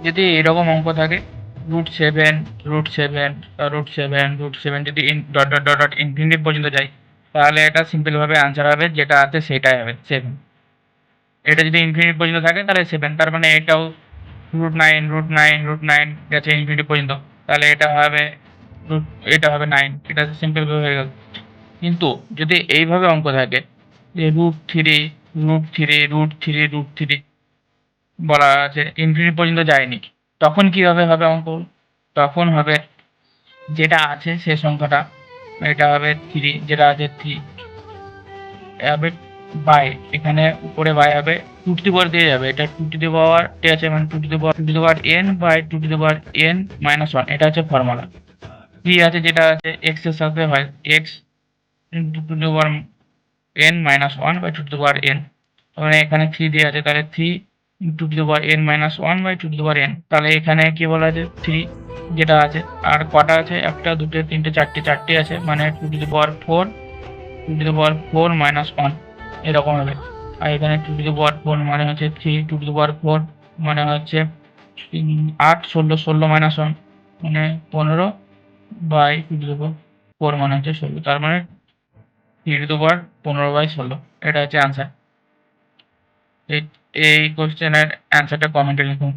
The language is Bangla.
যদি এরকম অঙ্ক থাকে √7 √7 √7 যদি dot dot dot dot infinity পর্যন্ত যায়, তাহলে এটা সিম্পলভাবে আনসার হবে যেটা আছে সেটাই হবে 7। এটা যদি ইনফিনিটি পর্যন্ত থাকে তাহলে 7, তার মানে এটাও √9 গেছে ইনফিনিটি পর্যন্ত, তাহলে এটা হবে এটা হবে 9। এটা সিম্পল হয়ে গেল। কিন্তু যদি এইভাবে অঙ্ক থাকে যে √3 বলা আছে ইনফিনিটি পর্যন্ত যায়নি, তখন কিভাবে হবে অঙ্ক? তখন হবে যেটা আছে সে সংখ্যাটা, এটা হবে 3, যেটা আছে 3 হবে বাই, এখানে উপরে বাই হবে 2 টু দি পাওয়ার দিয়ে যাবে, এটা 2 টু দি পাওয়ার আছে মানে 2 to the power n by 2 to the power n minus 1, এটা হচ্ছে ফর্মুলা। 3 আছে যেটা আছে x এর সাথে হয় x into 2 to the power n minus 1 by 2 to the power n, মানে এখানে 3 দিয়ে আছে, তাহলে 3 to the power n minus 1 by 2 to the power n, তাহলে এখানে কি বলা আছে 3 যেটা আছে, আর কটা আছে 1 2 3 4টে আছে, মানে 2 to the power 4 2 to the power 4 minus 1 এরকম হবে। আর এখানে 2 টু দি পাওয়ার 4 মানে হচ্ছে 3 2 টু দি পাওয়ার 4 মানে হচ্ছে 8 16 মাইনাস 1 মানে 15 বাই 2 টু দি পাওয়ার 4 মানে হচ্ছে 16, তার মানে 3 টু দি পাওয়ার 15/16, এটা হচ্ছে আনসার। এই কোশ্চেনের অ্যান্সারটা কমেন্টে লিখুন।